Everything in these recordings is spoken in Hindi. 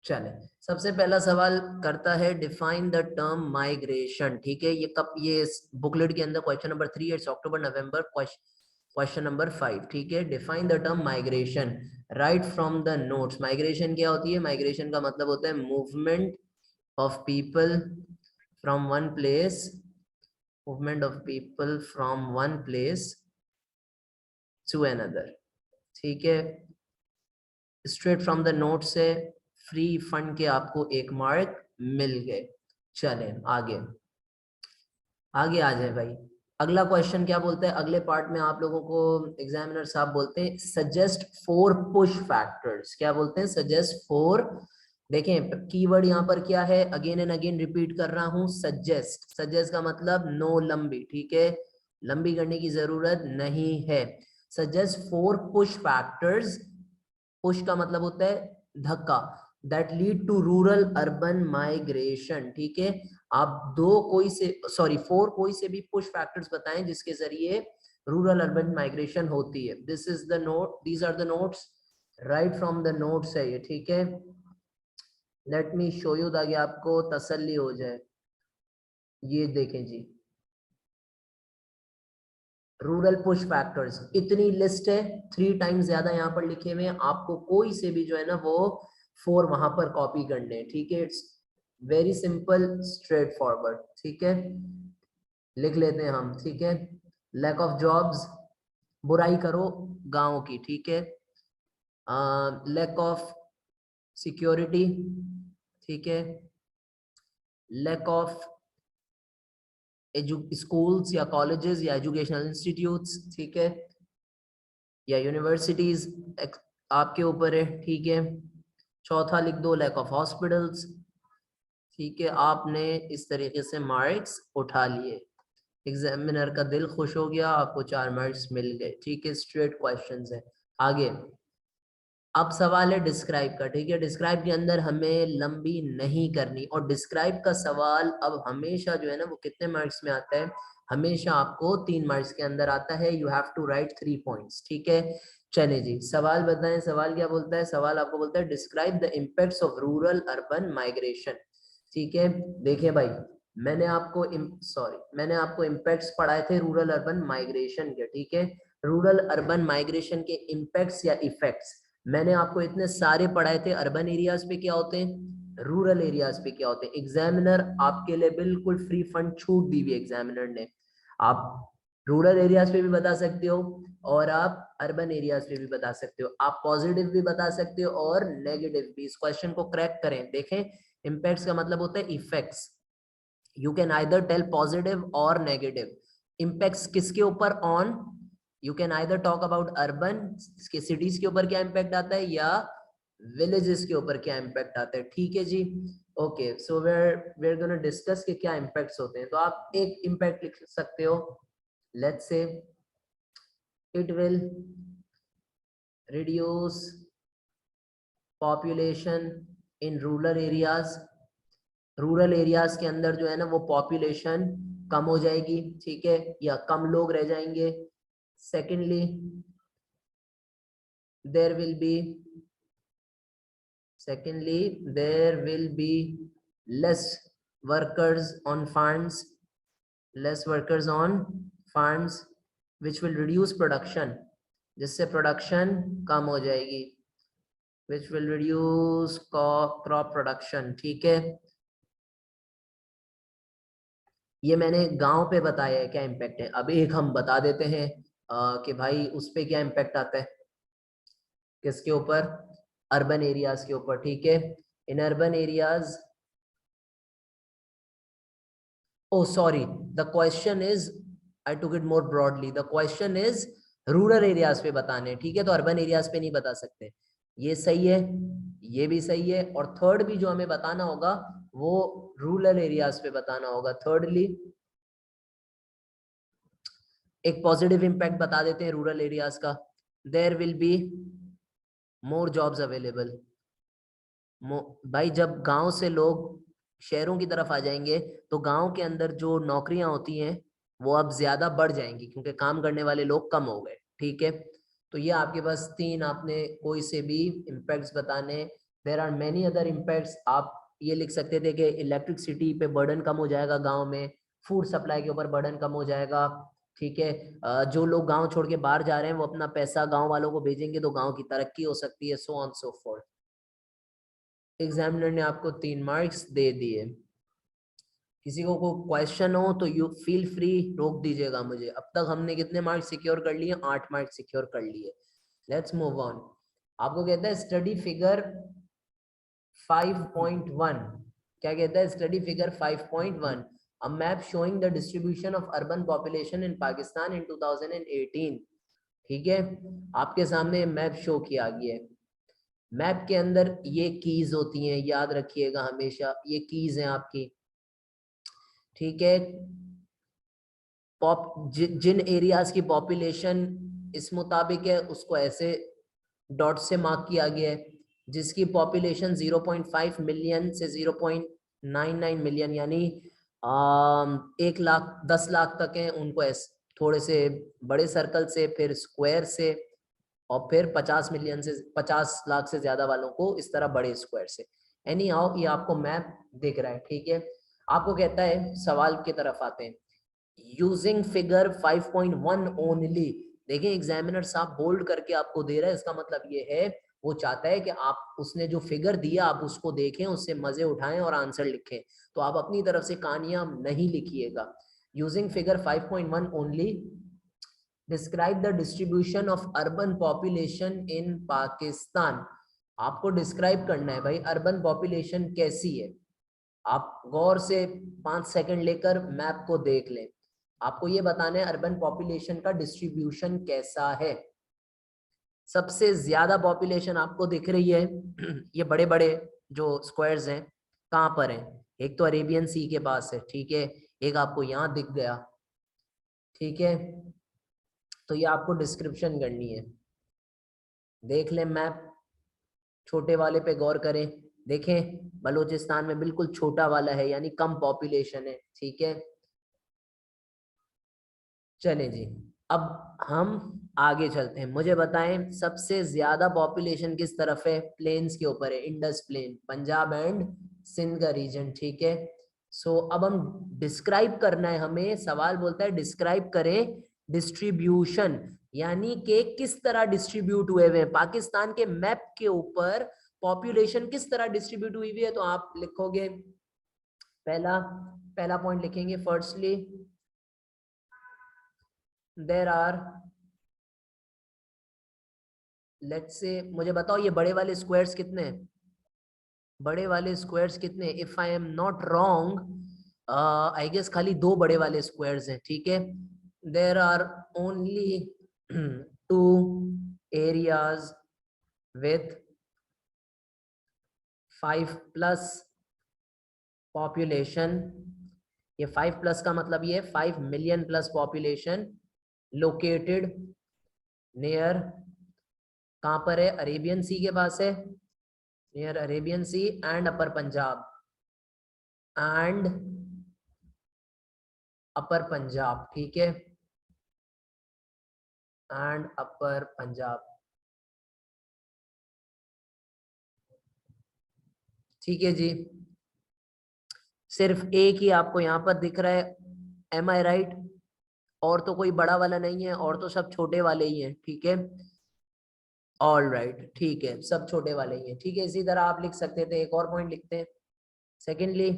चले, सबसे पहला सवाल करता है डिफाइन द टर्म माइग्रेशन। ठीक है, ये कब, ये बुकलेट के अंदर question number 3, it's October November, question number 5। ठीक है, define the term migration, write from the notes. Migration क्या होती है? माइग्रेशन का मतलब होता है movement of people from one place, movement of people from one place to another. ठीक है, स्ट्रेट फ्रॉम द नोट से फ्री फंड के आपको 1 मार्क मिल गए। चलें आगे, आगे आ जाए भाई। अगला क्वेश्चन क्या बोलते हैं? अगले पार्ट में आप लोगों को एग्जामिनर साहब बोलते हैं सजेस्ट 4 पुश फैक्टर्स। क्या बोलते हैं? सजेस्ट 4। देखें कीवर्ड यहाँ पर क्या है, अगेन एंड अगेन रिपीट कर रहा हूँ, सजेस्ट। सजेस्ट का मतलब नो लंबी, ठीक है, लंबी करने की जरूरत नहीं है। Suggest 4 push factors. पुश का मतलब होता है धक्का, that lead to rural urban migration. ठीक है, आप 4 कोई से भी पुश फैक्टर्स बताएं जिसके जरिए रूरल अर्बन माइग्रेशन होती है। This is the note, these are the notes, write from the notes है ये। ठीक है, लेट मी शो यू ताकि आपको तसल्ली हो जाए। ये देखें जी, रूरल पुश फैक्टर्स, इतनी लिस्ट है, 3 टाइम्स ज्यादा यहाँ पर लिखे हुए हैं। आपको कोई से भी जो है ना वो 4 वहां पर कॉपी करने हैं। ठीक है, it's very simple, straight forward. ठीक है, लिख लेते हैं हम। ठीक है, लैक ऑफ जॉब्स, बुराई करो गांव की। ठीक है, लैक ऑफ सिक्योरिटी। ठीक है, लैक ऑफ स्कूल्स या कॉलेजेस या एजुकेशनल इंस्टीट्यूट्स। ठीक है, या यूनिवर्सिटीज, आपके ऊपर है। ठीक है, चौथा लिख दो लैक ऑफ हॉस्पिटल्स। ठीक है, आपने इस तरीके से मार्क्स उठा लिए, एग्जामिनर का दिल खुश हो गया, आपको 4 मार्क्स मिल गए। ठीक है, स्ट्रेट क्वेश्चंस है। आगे अब सवाल है डिस्क्राइब का। ठीक है, डिस्क्राइब के अंदर हमें लंबी नहीं करनी, और डिस्क्राइब का सवाल अब हमेशा जो है ना वो कितने मार्क्स में आता है? हमेशा आपको 3 मार्क्स के अंदर आता है। You have to write 3 points. ठीक है, चले जी सवाल बताएं। सवाल क्या बोलता है? सवाल आपको बोलता है describe the impacts of rural urban migration. ठीक है, देखिए भाई, मैंने आपको इम्पैक्ट्स पढ़ाए थे रूरल अर्बन माइग्रेशन के। ठीक है, रूरल अर्बन माइग्रेशन के इम्पैक्ट्स या इफेक्ट्स मैंने आपको इतने सारे पढ़ाए थे। अर्बन एरियाज पे क्या होते हैं, रूरल एरियाज पे क्या होते हैं। एग्जामिनर आपके लिए बिल्कुल फ्री फंड छूट दी हुई एग्जामिनर ने। आप रूरल एरियाज पे भी बता सकते हो और आप अर्बन एरियाज पे भी बता सकते हो। आप पॉजिटिव भी बता सकते हो और नेगेटिव भी। इस क्वेश्चन को क्रैक करें। देखें, इम्पैक्ट्स का मतलब होता है effects. You can either tell positive और नेगेटिव। इम्पैक्ट्स किसके ऊपर? On, you can either talk about urban के सिटीज के ऊपर क्या इम्पैक्ट आता है, या विलेजेस के ऊपर क्या इम्पैक्ट आता है। ठीक है जी, okay, so we're gonna discuss कि क्या इम्पैक्ट्स होते हैं। तो आप एक इम्पैक्ट लिख सकते हो, let's say it will reduce population in rural areas. Rural areas के अंदर जो है ना वो पॉपुलेशन कम हो जाएगी। ठीक है, या कम लोग रह जाएंगे। Secondly, there will be there will be less workers on farms, which will reduce production, जिससे प्रोडक्शन कम हो जाएगी, which will reduce crop production। ठीक है, ये मैंने गांव पे बताया है क्या इम्पैक्ट है। अब एक हम बता देते हैं कि भाई उस पे क्या इम्पैक्ट आता है, किसके ऊपर? अर्बन एरियाज के ऊपर। ठीक है, इन urban areas, oh sorry, the question is, I took it more broadly, the question is rural areas पे बताने। ठीक है, तो अर्बन एरियाज पे नहीं बता सकते। ये सही है, ये भी सही है, और थर्ड भी जो हमें बताना होगा वो रूरल एरियाज पे बताना होगा। थर्डली, एक पॉजिटिव इंपैक्ट बता देते हैं रूरल एरियाज का, there will be more jobs available. भाई जब गांव से लोग शहरों की तरफ आ जाएंगे तो गांव के अंदर जो नौकरियां होती हैं वो अब ज्यादा बढ़ जाएंगी, क्योंकि काम करने वाले लोग कम हो गए। ठीक है, तो ये आपके पास 3, आपने कोई से भी इम्पैक्ट्स बताने there are many other impacts. आप ये लिख सकते थे कि इलेक्ट्रिसिटी पे बर्डन कम हो जाएगा गांव में, फूड सप्लाई के ऊपर बर्डन कम हो जाएगा, ठीक है। जो लोग गांव छोड़ के बाहर जा रहे हैं वो अपना पैसा गांव वालों को भेजेंगे तो गांव की तरक्की हो सकती है, so on so fourth. Examiner ने आपको 3 मार्क्स दे दिए। किसी को कोई क्वेश्चन हो तो यू फील फ्री, रोक दीजिएगा मुझे। अब तक हमने कितने मार्क्स सिक्योर कर लिए? 8 मार्क्स सिक्योर कर लिए। Let's move on. आपको कहता है स्टडी फिगर 5.1। क्या कहता है? Study figure 5.1, a map showing the distribution of urban population in Pakistan in 2018। ठीक है, आपके सामने मैप शो किया गया है। मैप के अंदर ये कीज होती हैं, याद रखिएगा हमेशा, ये कीज हैं आपकी, ठीक है। जिन एरियाज की पॉपुलेशन इस मुताबिक है उसको ऐसे डॉट से मार्क किया गया है। जिसकी पॉपुलेशन 0.5 मिलियन से 0.99 मिलियन यानी 1 लाख 10 लाख तक हैं, उनको थोड़े से बड़े सर्कल से, फिर स्क्वायर से, और फिर 50 मिलियन से 50 लाख से ज्यादा वालों को इस तरह बड़े स्क्वायर से। एनी हाउ ये आपको मैप दिख रहा है, ठीक है। आपको कहता है, सवाल की तरफ आते हैं, यूजिंग फिगर 5.1 ओनली। देखिए एग्जामिनर साहब बोल्ड करके आपको दे रहा है, इसका मतलब ये है वो चाहता है कि आप उसने जो फिगर दिया आप उसको देखें, उससे मजे उठाएं और आंसर लिखें। तो आप अपनी तरफ से कहानियां नहीं लिखिएगा। Using figure 5.1 only, describe the distribution of urban population in Pakistan. आपको डिस्क्राइब करना है भाई अर्बन पॉपुलेशन कैसी है। आप गौर से 5 सेकंड लेकर मैप को देख लें। आपको ये बताना है अर्बन पॉपुलेशन का डिस्ट्रीब्यूशन कैसा है। सबसे ज्यादा पॉपुलेशन आपको दिख रही है ये बड़े बड़े जो स्क्वायर्स हैं, कहाँ पर हैं? एक तो अरेबियन सी के पास है, ठीक है, एक आपको यहाँ दिख गया, ठीक है। तो ये आपको डिस्क्रिप्शन करनी है। देख लें मैप, छोटे वाले पे गौर करें। देखें बलूचिस्तान में बिल्कुल छोटा वाला है, यानी कम पॉपुलेशन है, ठीक है। चलें जी, अब हम आगे चलते हैं। मुझे बताएं सबसे ज्यादा पॉपुलेशन किस तरफ है? प्लेन्स के ऊपर है, इंडस प्लेन, पंजाब एंड सिंध का रीजन, ठीक है। सो अब हम डिस्क्राइब करना है हमें। सवाल बोलता है डिस्क्राइब करें डिस्ट्रीब्यूशन, यानी कि किस तरह डिस्ट्रीब्यूट हुए हुए हैं पाकिस्तान के मैप के ऊपर, पॉपुलेशन किस तरह डिस्ट्रीब्यूट हुई हुई है। तो आप लिखोगे, पहला पॉइंट लिखेंगे, firstly there are, let's say, मुझे बताओ ये बड़े वाले स्क्वायर्स कितने हैं? बड़े वाले स्क्वायर्स कितने? If I am not wrong I guess खाली 2 बड़े वाले स्क्वायर्स हैं, ठीक है। There are only 2 areas with 5+ population. ये 5+ का मतलब ये 5 million plus population located near, कहां पर है? अरेबियन सी के पास है, near Arabian Sea and upper Punjab, and upper Punjab, ठीक है, एंड अपर पंजाब, ठीक है जी। सिर्फ एक ही आपको यहाँ पर दिख रहा है, एम आई राइट? और तो कोई बड़ा वाला नहीं है, और तो सब छोटे वाले ही हैं, ठीक है। ऑल राइट, ठीक है, सब छोटे वाले ही हैं, ठीक है। इसी तरह आप लिख सकते थे। एक और पॉइंट लिखते हैं। Secondly,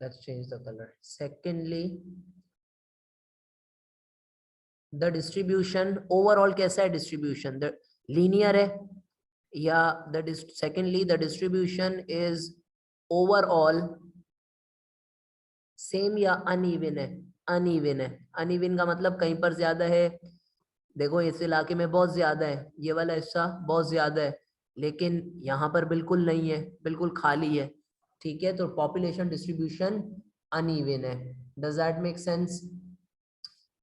let's change the colour. Secondly, the distribution overall कैसा है? डिस्ट्रीब्यूशन द लीनियर है, या the secondly the distribution is overall same या अनइवन है? अनइवन है। अनइवन का मतलब कहीं पर ज्यादा है, देखो इस इलाके में बहुत ज्यादा है, ये वाला हिस्सा बहुत ज्यादा है, लेकिन यहाँ पर बिल्कुल नहीं है, बिल्कुल खाली है, ठीक है। तो पॉपुलेशन डिस्ट्रीब्यूशन अनइवन है। Does that make sense?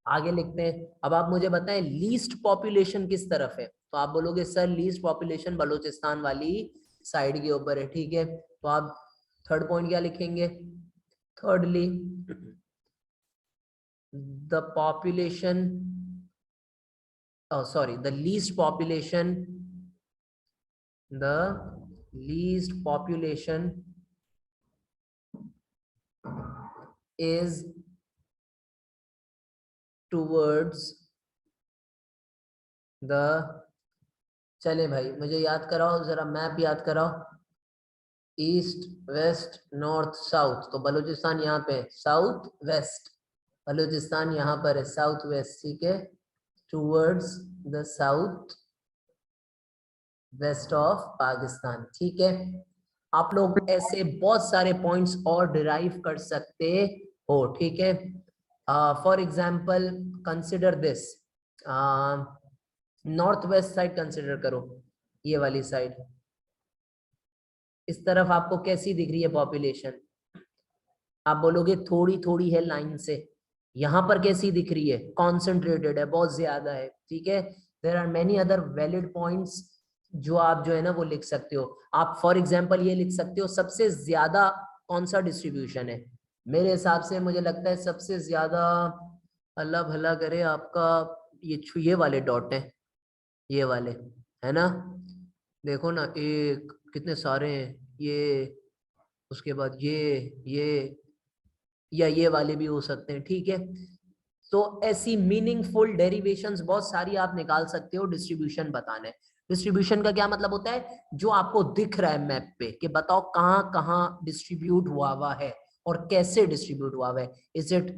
आगे लिखते हैं। अब आप मुझे बताएं लीस्ट पॉपुलेशन किस तरफ है? तो आप बोलोगे सर लीस्ट पॉपुलेशन बलूचिस्तान वाली साइड के ऊपर है, ठीक है। तो आप थर्ड पॉइंट क्या लिखेंगे? thirdly the population, oh sorry, the least population the least population is towards the, चले भाई मुझे याद कराओ जरा, मैप याद कराओ, ईस्ट वेस्ट नॉर्थ साउथ, तो बलूचिस्तान यहाँ पे साउथ वेस्ट, बलूचिस्तान यहाँ पर है साउथ वेस्ट, ठीक है, towards the south west of Pakistan, ठीक है। आप लोग ऐसे बहुत सारे पॉइंट्स और डिराइव कर सकते हो, ठीक है। For example consider this, north west side consider करो, ये वाली साइड, इस तरफ आपको कैसी दिख रही है पॉपुलेशन? आप बोलोगे थोड़ी थोड़ी है लाइन से, यहाँ पर कैसी दिख रही है? कॉन्सेंट्रेटेड है, बहुत ज्यादा है, ठीक है। There are many other valid points जो आप जो है ना वो लिख सकते हो। आप फॉर एग्जाम्पल ये लिख सकते हो सबसे ज्यादा कौन सा डिस्ट्रीब्यूशन है, मेरे हिसाब से मुझे लगता है सबसे ज्यादा, अल्लाह भला करे आपका, ये वाले डॉट है, ये वाले, है ना, देखो ना, एक कितने सारे हैं ये, उसके बाद ये या ये वाले भी हो सकते हैं, ठीक है। तो ऐसी मीनिंगफुल डेरिवेशंस बहुत सारी आप निकाल सकते हो डिस्ट्रीब्यूशन बताने। डिस्ट्रीब्यूशन का क्या मतलब होता है? जो आपको दिख रहा है मैप पे कि बताओ कहाँ कहाँ डिस्ट्रीब्यूट हुआ है और कैसे डिस्ट्रीब्यूट हुआ है, is it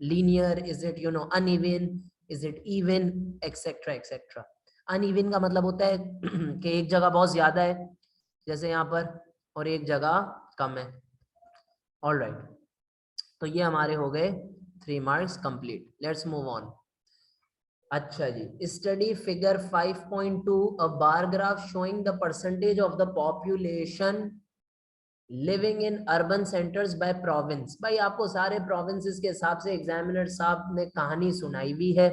linear, is it uneven, is it even, etcetera etcetera. Uneven का मतलब होता है कि एक जगह बहुत ज्यादा है जैसे यहाँ पर, और एक जगह कम है। ऑलराइट, तो ये हमारे हो गए 3 marks complete. Let's move on. अच्छा जी, study figure 5.2, a bar graph showing the percentage of the population living in urban centres by province. भाई आपको सारे प्रोविंसेस के हिसाब से एग्जामिनर साहब ने कहानी सुनाई हुई है।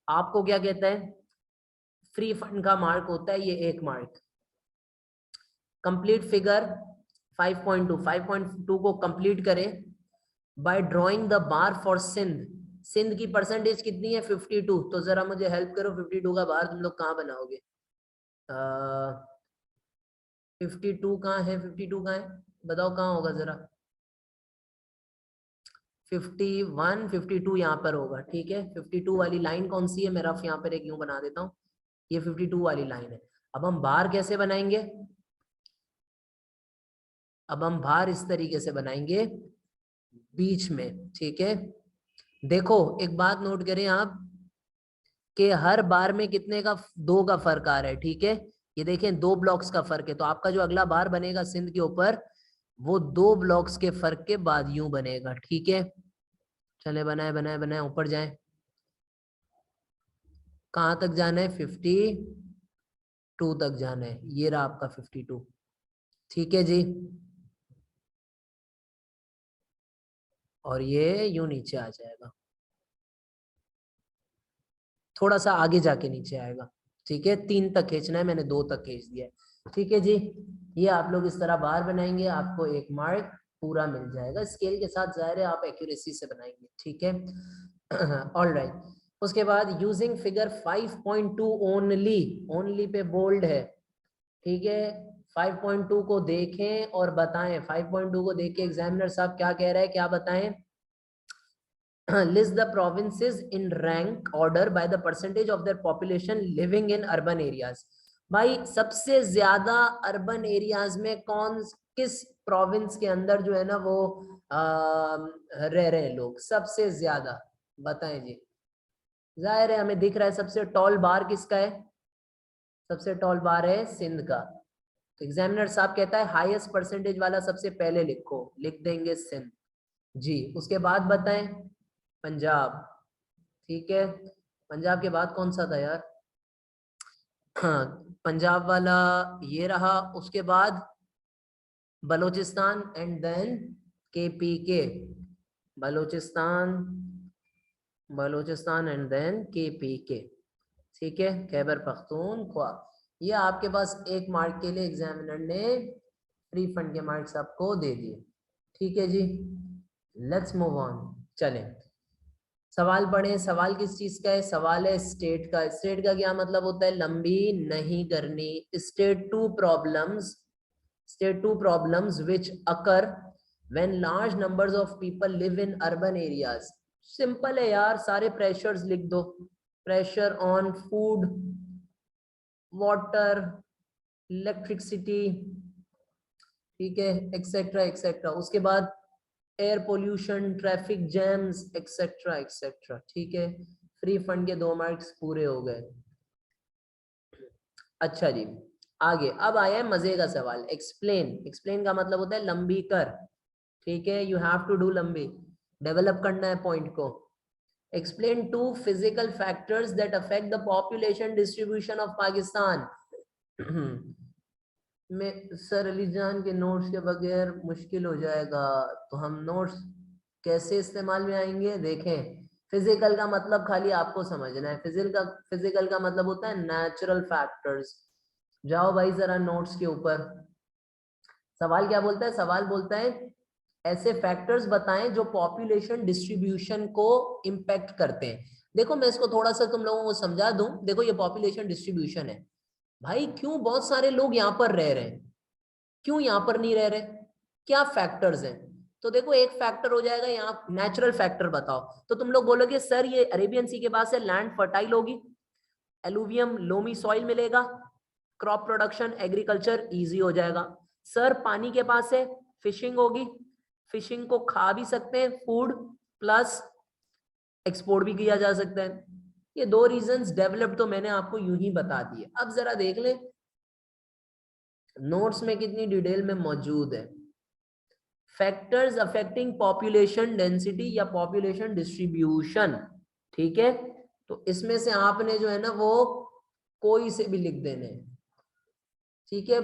आपको क्या कहता है? फ्री फंड का मार्क होता है ये 1 मार्क। कंप्लीट फिगर 5.2 को कंप्लीट करें by drawing the bar for Sindh. Sindh की परसेंटेज कितनी है? 52। तो जरा मुझे हेल्प करो, 52 का बार तुम लोग कहाँ बनाओगे? 52 कहाँ है? 52 कहाँ है बताओ, कहाँ होगा जरा? 51 52 यहाँ पर होगा, ठीक है। 52 वाली लाइन कौन सी है? मैं रफ यहाँ पर एक यूं बना देता हूँ, ये 52 वाली लाइन है। अब हम बार कैसे बनाएंगे? अब हम बार इस तरीके से बनाएंगे बीच में, ठीक है। देखो एक बात नोट करें आप कि हर बार में कितने का? 2 का फर्क आ रहा है, ठीक है। ये देखें 2 ब्लॉक्स का फर्क है, तो आपका जो अगला बार बनेगा सिंध के ऊपर वो 2 ब्लॉक्स के फर्क के बाद यूं बनेगा, ठीक है। चले बनाए बनाए बनाए, ऊपर जाए, कहां तक जाना है? 52 तक जाना है, ये रहा आपका 52, ठीक है जी। और ये यूं नीचे आ जाएगा, थोड़ा सा आगे जाके नीचे आएगा, ठीक है। 3 तक खींचना है, मैंने 2 तक खींच दिया है, ठीक है जी। ये आप लोग इस तरह बार बनाएंगे, आपको 1 मार्क पूरा मिल जाएगा। स्केल के साथ जाहिर है आप एक्यूरेसी से बनाएंगे, ठीक है। ऑल राइट, उसके बाद using figure 5.2 only, only pay bold है, ठीक है। 5.2 को देखें और बताएं, 5.2 को देख के एग्जामिनर साहब क्या कह रहे हैं, क्या बताएं? list the provinces in rank order by the percentage of their population living in urban areas। भाई सबसे ज्यादा अर्बन एरियाज में कौन, किस प्रोविंस के अंदर जो है ना वो रह रहे हैं लोग सबसे ज्यादा, बताएं जी। जाहिर है हमें दिख रहा है सबसे टॉल बार किसका है? सबसे टॉल बार है सिंध का। तो एग्जामिनर साहब कहता है हाईएस्ट परसेंटेज वाला सबसे पहले लिखो, लिख देंगे सिंध जी। उसके बाद बताएं पंजाब, ठीक है। पंजाब के बाद कौन सा था यार? हाँ, पंजाब वाला ये रहा। उसके बाद Balochistan and then KPK, Balochistan, Balochistan and then KPK, ठीक है, खैबर पख्तूनख्वा। ये आपके पास 1 मार्क के लिए एग्जामिनर ने फ्री फंड के मार्क्स आपको दे दिए, ठीक है जी। लेट्स मूव ऑन, चलें। सवाल पढ़े। सवाल किस चीज का है? सवाल है स्टेट का। स्टेट का क्या मतलब होता है? लंबी नहीं करनी। State two problems which occur when large numbers of people live in urban areas. Simple है यार, सारे प्रेशर्स लिख दो। Pressure on food, water, electricity, ठीक है, एक्सेट्रा एक्सेट्रा। उसके बाद air pollution, traffic jams, etcetera etcetera, ठीक है। फ्री फंड के 2 मार्क्स पूरे हो गए। अच्छा जी, आगे अब आया है मजे का सवाल। एक्सप्लेन। एक्सप्लेन का मतलब होता है लंबी कर, ठीक है। यू हैव टू डू लंबी, डेवलप करना है पॉइंट को। Explain 2 physical factors that affect the population distribution of Pakistan. में सर अली जान के नोट्स के बगैर मुश्किल हो जाएगा, तो हम नोट्स कैसे इस्तेमाल में आएंगे? देखें, फिजिकल का मतलब खाली आपको समझना है। फिजिकल का मतलब होता है नेचुरल फैक्टर्स। जाओ भाई जरा नोट्स के ऊपर। सवाल क्या बोलता है? सवाल बोलता है ऐसे फैक्टर्स बताएं जो पॉपुलेशन डिस्ट्रीब्यूशन को इम्पेक्ट करते हैं। देखो मैं इसको थोड़ा सा तुम लोगों को समझा दूं। देखो ये पॉपुलेशन डिस्ट्रीब्यूशन है भाई, क्यों बहुत सारे लोग यहाँ पर रह रहे हैं, क्यों यहाँ पर नहीं रह रहे, क्या फैक्टर्स हैं? तो देखो एक फैक्टर हो जाएगा यहाँ नेचुरल फैक्टर बताओ। तो तुम लोग बोलोगे सर ये अरेबियन सी के पास है, लैंड फर्टाइल होगी, एलुवियम लोमी सॉइल मिलेगा, क्रॉप प्रोडक्शन एग्रीकल्चर इजी हो जाएगा। सर पानी के पास है, फिशिंग होगी, फिशिंग को खा भी सकते हैं, फूड प्लस एक्सपोर्ट भी किया जा सकता है। ये 2 रीजंस डेवलप तो मैंने आपको यूं ही बता दिए। अब जरा देख ले नोट्स में कितनी डिटेल में मौजूद है। फैक्टर्स अफेक्टिंग पॉपुलेशन डेंसिटी या पॉपुलेशन डिस्ट्रीब्यूशन, ठीक है। तो इसमें से आपने जो है ना वो कोई से भी लिख देने, ठीक है।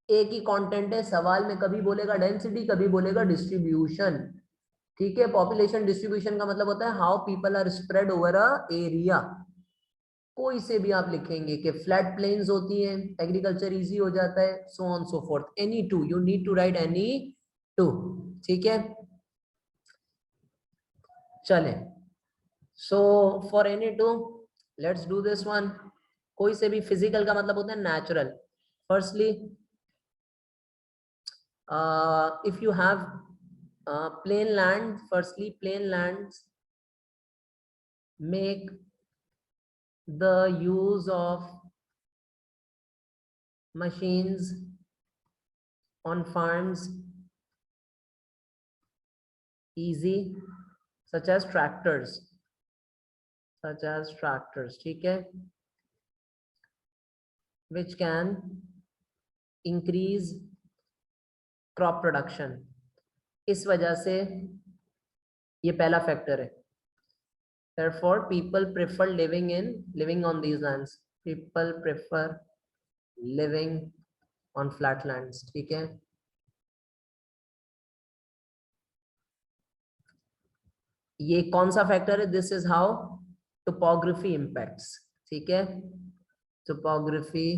एक ही कंटेंट है सवाल में, कभी बोलेगा डेंसिटी, कभी बोलेगा डिस्ट्रीब्यूशन, ठीक है। पॉपुलेशन डिस्ट्रीब्यूशन का मतलब होता है how people are spread over a area. कोई से भी आप लिखेंगे कि फ्लैट प्लेन्स होती हैं, एग्रीकल्चर इजी हो जाता है, so on so forth. Any two, you need to write any two, ठीक है। चले, so for any two let's do this one. कोई से भी, फिजिकल का मतलब होता है natural. Firstly if you have plain land, firstly plain lands make the use of machines on farms easy, such as tractors, ठीक है, which can increase crop production। इस वजह से ये पहला फैक्टर है। Therefore people prefer living on these lands, people prefer living on flat lands, ठीक है। ये कौन सा फैक्टर है? This is how topography impacts, ठीक है। टोपोग्राफी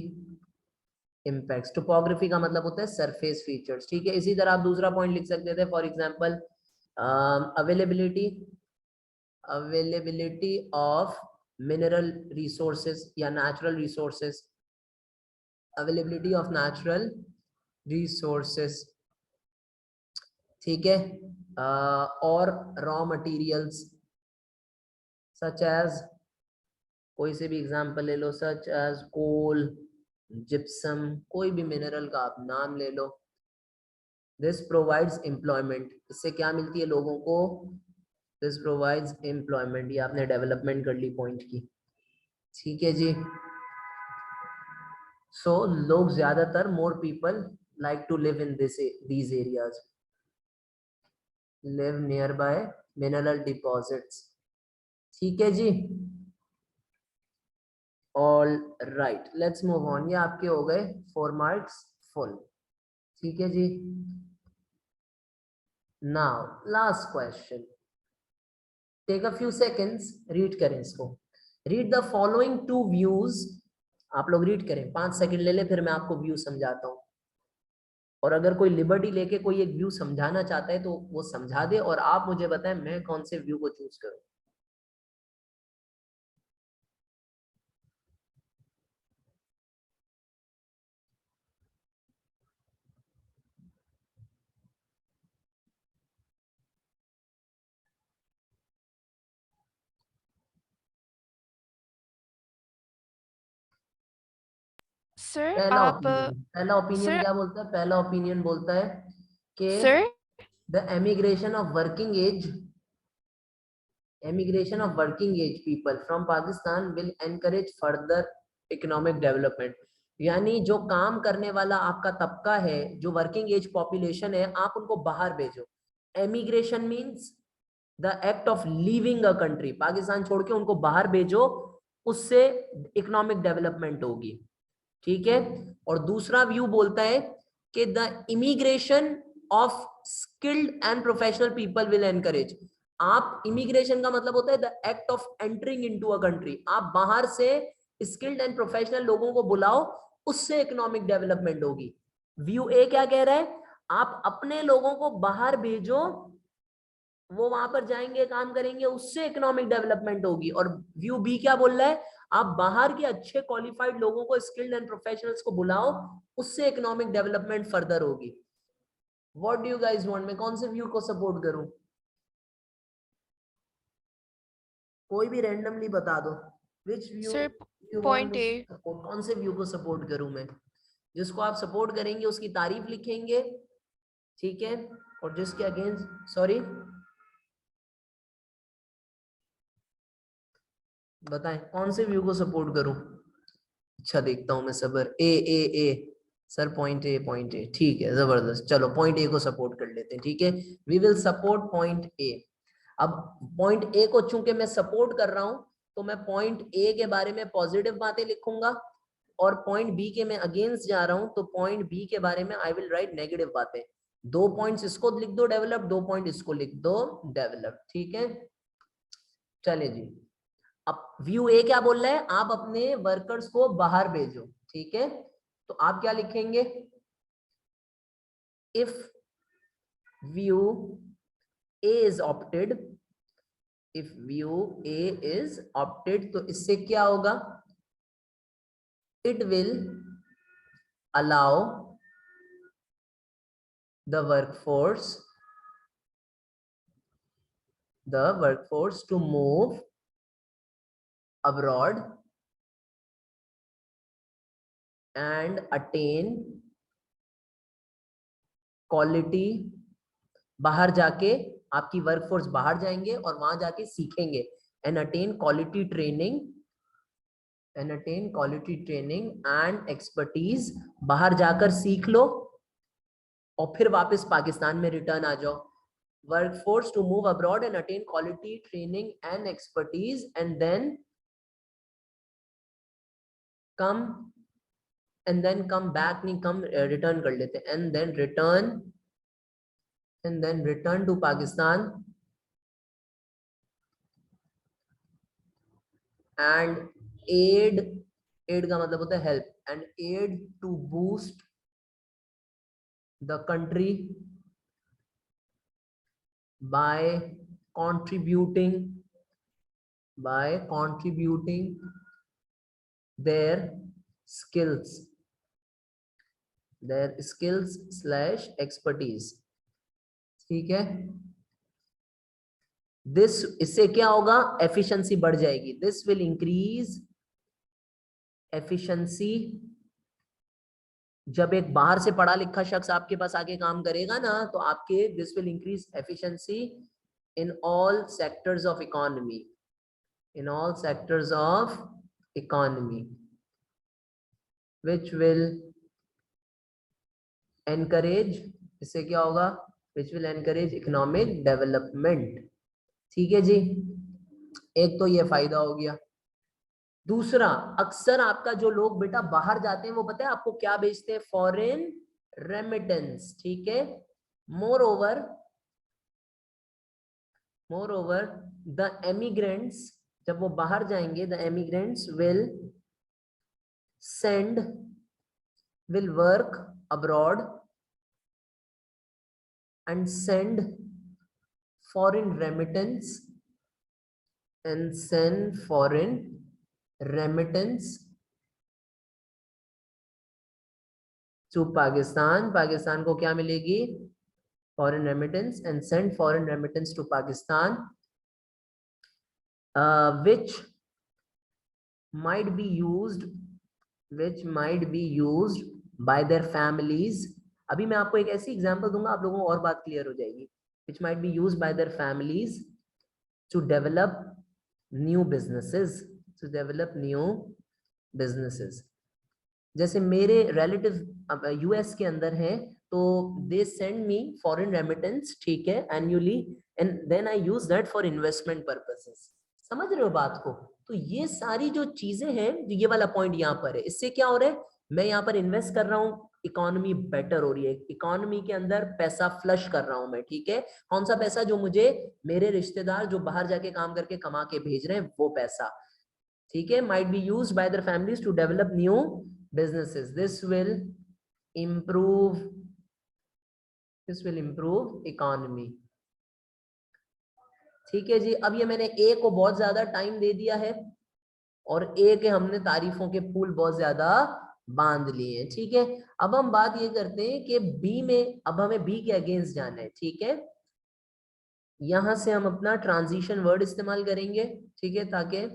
इम्पैक्ट्स, टोपोग्राफी का मतलब होता है सरफेस फीचर्स, ठीक है। इसी तरह आप दूसरा पॉइंट लिख सकते थे, for example availability of mineral resources या natural resources, availability of natural resources, ठीक है। और रॉ मटेरियल्स सच एज, कोई से भी एग्जांपल ले लो, सच एज कोल, जिप्सम, कोई भी मिनरल का आप नाम ले लो। दिस प्रोवाइड्स एम्प्लॉयमेंट, इससे क्या मिलती है लोगों को? This provides employment. ये आपने डेवलपमेंट कर ली पॉइंट की, ठीक है जी। सो लोग ज्यादातर, more people like to live in these areas, live near by mineral deposits, ठीक है जी। All right, let's move on. ये आपके हो गए 4 मार्क्स फुल, ठीक है जी। Now last question, take a few seconds, read करें इसको। Read the following 2 views. आप लोग रीड करें, 5 सेकंड ले ले, फिर मैं आपको व्यू समझाता हूँ। और अगर कोई लिबर्टी लेके कोई एक व्यू समझाना चाहता है तो वो समझा दे, और आप मुझे बताएं मैं कौन से व्यू को चूज करूं। सर पहला आप ओपिनियन, पहला ओपिनियन सर क्या बोलता है? पहला ओपिनियन बोलता है कि sir the emigration of working age, emigration of working age people from Pakistan will encourage further economic development। यानी जो काम करने वाला आपका तबका है, जो वर्किंग एज पॉपुलेशन है, आप उनको बाहर भेजो। Emigration means the act of leaving a country, Pakistan छोड़ के उनको बाहर भेजो, उससे इकोनॉमिक डेवलपमेंट होगी। ठीक है। और दूसरा व्यू बोलता है कि the immigration of skilled and professional people will encourage. आप इमिग्रेशन का मतलब होता है the act of entering into a country, आप बाहर से स्किल्ड एंड प्रोफेशनल लोगों को बुलाओ, उससे इकोनॉमिक डेवलपमेंट होगी। व्यू ए क्या कह रहा है? आप अपने लोगों को बाहर भेजो, वो वहां पर जाएंगे, काम करेंगे, उससे इकोनॉमिक डेवलपमेंट होगी। और व्यू बी क्या बोल रहा है? आप बाहर के अच्छे क्वालिफाइड लोगों को, स्किल्ड एंड प्रोफेशनल्स को बुलाओ, उससे इकोनॉमिक डेवलपमेंट फर्दर होगी। What do you guys want? मैं कौन से व्यू को सपोर्ट करूं? कोई भी रैंडमली बता दो, which view sir you want point to A. Support? कौन से व्यू को सपोर्ट करूं मैं? जिसको आप सपोर्ट करेंगे उसकी तारीफ लिखेंगे, ठीक है। और जिसके अगेंस्ट, सॉरी बताएं कौन से व्यू को सपोर्ट करूं? अच्छा देखता हूं मैं, सबर। ए सर, पॉइंट ए, ठीक है, जबरदस्त। चलो पॉइंट ए को सपोर्ट कर लेते हैं, ठीक है। We will support point A. अब पॉइंट ए को चूंकि मैं सपोर्ट कर रहा हूं, तो मैं पॉइंट ए के बारे में पॉजिटिव बातें लिखूंगा, और पॉइंट बी के मैं अगेंस्ट जा रहा हूं, तो पॉइंट बी के बारे में आई विल राइट नेगेटिव बातें। 2 पॉइंट्स इसको लिख दो डेवलप, 2 पॉइंट इसको लिख दो डेवलप, ठीक है। चले जी। अब व्यू ए क्या बोल रहा है? आप अपने वर्कर्स को बाहर भेजो, ठीक है। तो आप क्या लिखेंगे? If view A is opted, if view A is opted, तो इससे क्या होगा? It will allow the workforce to move abroad and attain quality। बाहर जाके आपकी वर्कफोर्स बाहर जाएंगे और वहां जाके सीखेंगे, and attain quality training and expertise। बाहर जाकर सीख लो और फिर वापस पाकिस्तान में रिटर्न आ जाओ। Workforce to move abroad and attain quality training and expertise, and then come, come back, नहीं कम रिटर्न कर लेते, and then return to Pakistan and aid का मतलब होता है help, and aid to boost the country by contributing their skills slash expertise, ठीक है। दिस, इससे क्या होगा? एफिशिएंसी बढ़ जाएगी। This will increase efficiency. जब एक बाहर से पढ़ा लिखा शख्स आपके पास आके काम करेगा ना, तो आपके this will increase efficiency in all sectors of economy, which will encourage, इससे क्या होगा? which will encourage economic development, ठीक है जी। एक तो ये फायदा हो गया। दूसरा, अक्सर आपका जो लोग बेटा बाहर जाते हैं, वो पता है आपको क्या भेजते हैं? फॉरेन रेमिटेंस, ठीक है। मोर ओवर द एमिग्रेंट्स, जब वो बाहर जाएंगे, the emigrants will work abroad and send foreign remittance to Pakistan। Pakistan को क्या मिलेगी? foreign remittance, and send foreign remittance to Pakistan, which might be used which might be used by their families. अभी मैं आपको एक ऐसी एग्जांपल दूंगा, आप लोगों को और बात क्लियर हो जाएगी. which might be used by their families to develop new businesses, to develop new businesses. जैसे मेरे रिलेटिव यूएस के अंदर हैं, तो they send me foreign remittance, ठीक है, annually, and then I use that for investment purposes. समझ रहे हो बात को? तो ये सारी जो चीजें हैं, ये वाला पॉइंट यहाँ पर है. इससे क्या हो रहा है, मैं यहाँ पर इन्वेस्ट कर रहा हूँ, इकोनॉमी बेटर हो रही है, इकोनॉमी के अंदर पैसा फ्लश कर रहा हूं मैं, ठीक है. कौन सा पैसा? जो मुझे मेरे रिश्तेदार जो बाहर जाके काम करके कमा के भेज रहे हैं, वो पैसा, ठीक है. might be used by their families to develop new businesses. This will improve economy. ठीक है जी. अब ये मैंने ए को बहुत ज्यादा टाइम दे दिया है, और ए के हमने तारीफों के फूल बहुत ज्यादा बांध लिए हैं, ठीक है. अब हम बात ये करते हैं कि बी में, अब हमें बी के अगेंस्ट जाना है, ठीक है. यहां से हम अपना ट्रांजिशन वर्ड इस्तेमाल करेंगे, ठीक है, ताकि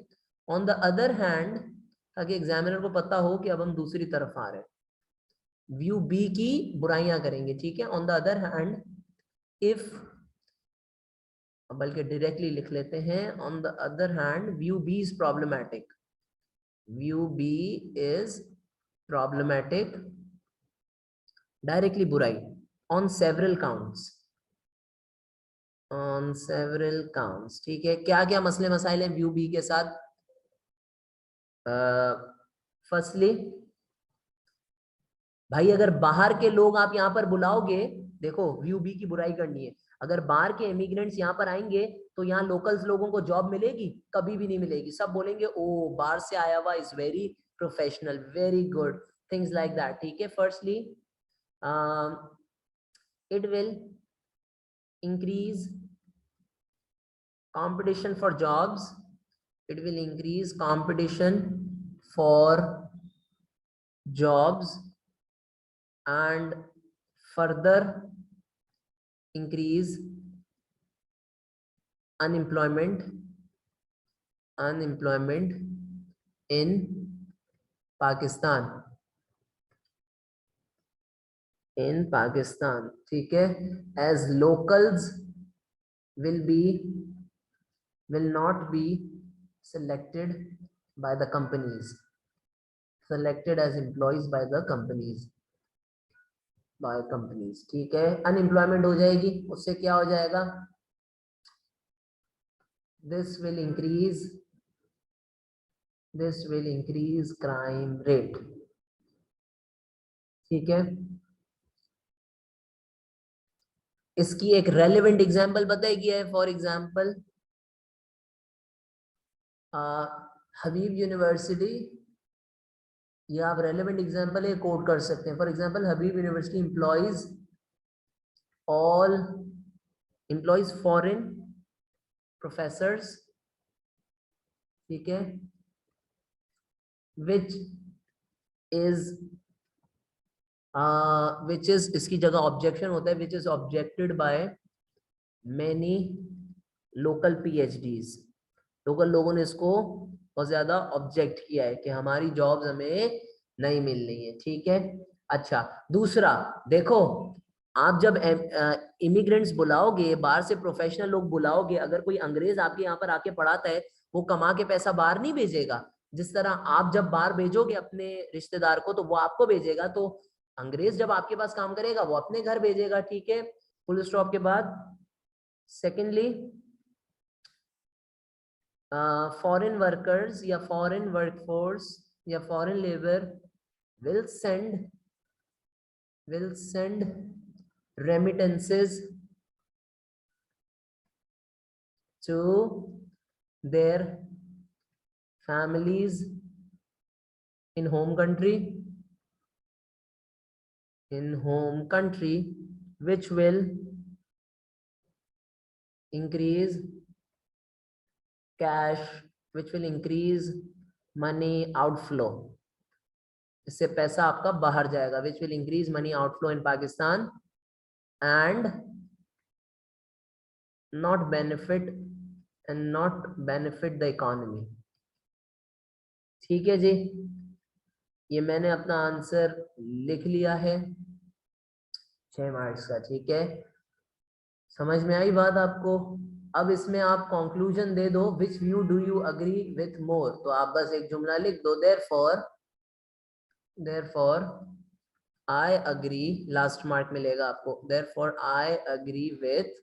ऑन द अदर हैंड, ताकि एग्जामिनर को पता हो कि अब हम दूसरी तरफ आ रहे हैं. व्यू बी की बुराइयां करेंगे, ठीक है. On the other hand, if, बल्कि डायरेक्टली लिख लेते हैं, on the other hand view B is problematic. View B is problematic, directly बुराई, on several counts, on several counts, ठीक है. क्या क्या मसले मसाइल हैं व्यू बी के साथ? फर्स्टली, भाई अगर बाहर के लोग आप यहाँ पर बुलाओगे, देखो व्यू बी की बुराई करनी है, अगर बाहर के इमिग्रेंट्स यहाँ पर आएंगे तो यहाँ लोकल्स लोगों को जॉब मिलेगी? कभी भी नहीं मिलेगी. सब बोलेंगे ओ बाहर से आया हुआ, is very professional, very good, things like that, ठीक है. Firstly, it will increase competition for jobs, it will increase competition for jobs and further increase unemployment in Pakistan, ठीक है. as locals will not be selected by the companies, selected as employees by the companies, ठीक है. अनएम्प्लॉयमेंट हो जाएगी, उससे क्या हो जाएगा? this will increase crime rate, ठीक है. इसकी एक रेलेवेंट एग्जांपल बताएगी है. फॉर एग्जांपल, हबीब यूनिवर्सिटी, ये आप रेलेवेंट एग्जांपल है, कोट कर सकते हैं. For example, Habib university employees all employees foreign professors, ठीक है, which is इसकी जगह ऑब्जेक्शन होता है, which is objected by many local PhDs. Local लोगों ने इसको बहुत ज्यादा ऑब्जेक्ट किया है कि हमारी जॉब्स हमें नहीं मिल रही है, ठीक है. अच्छा, दूसरा देखो, आप जब इमिग्रेंट्स बुलाओगे, बाहर से प्रोफेशनल लोग बुलाओगे, अगर कोई अंग्रेज आपके यहाँ पर आके पढ़ाता है, वो कमा के पैसा बाहर नहीं भेजेगा. जिस तरह आप जब बाहर भेजोगे अपने रिश्तेदार को, तो वो आपको भेजेगा. तो अंग्रेज जब आपके पास काम करेगा, वो अपने घर भेजेगा, ठीक है. फुल स्टॉप के बाद, सेकेंडली, foreign workers या foreign workforce या foreign labor will send remittances to their families in home country, which will increase cash, which will increase money outflow. इससे पैसा आपका बाहर जाएगा, which will increase money outflow in Pakistan and not benefit the economy, ठीक है जी. ये मैंने अपना आंसर लिख लिया है 6 मार्क्स का, ठीक है। समझ में आई बात आपको? अब इसमें आप कंक्लूजन दे दो, which view do you agree with more. तो आप बस एक जुमला लिख दो, therefore I agree, last mark मिलेगा आपको, therefore I agree with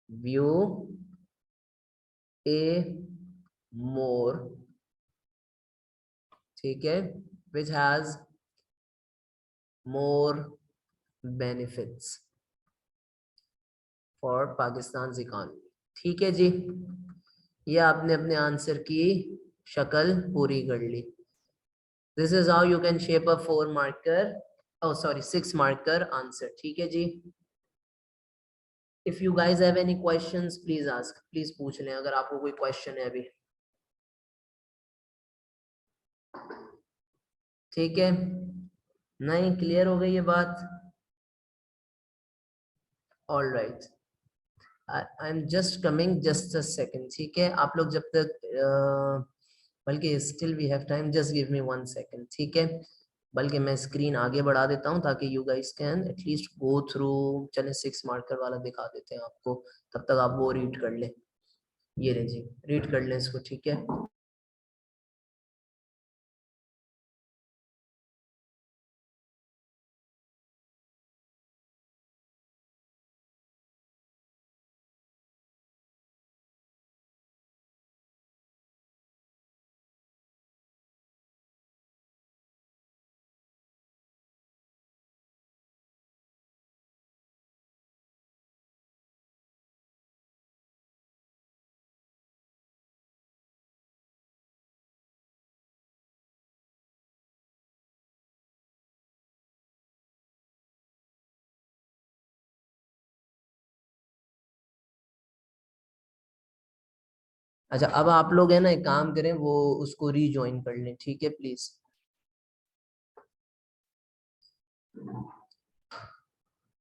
view A more, ठीक है, which has more benefits for Pakistan economy. ठीक है जी, ये आपने अपने आंसर की शक्ल पूरी कर ली। This is how you can shape a 4 marker, oh sorry 6 marker answer, ठीक है जी। If you guys have any questions please ask, please पूछ लें अगर आपको कोई क्वेश्चन है अभी, ठीक है। नहीं, क्लियर हो गई ये बात? All right, I am just coming, just a second, ठीक है। आप लोग जब तक बल्कि still we have time, just give me 1 second, ठीक है। बल्कि मैं स्क्रीन आगे बढ़ा देता हूँ ताकि you guys can at least go through. चले 6 मार्कर वाला दिखा देते हैं आपको, तब तक आप वो रीड कर लें। ये रहे जी, रीड कर लें इसको, ठीक है। अच्छा, अब आप लोग है ना एक काम करें, वो उसको रीजॉइन कर लें, ठीक है प्लीज।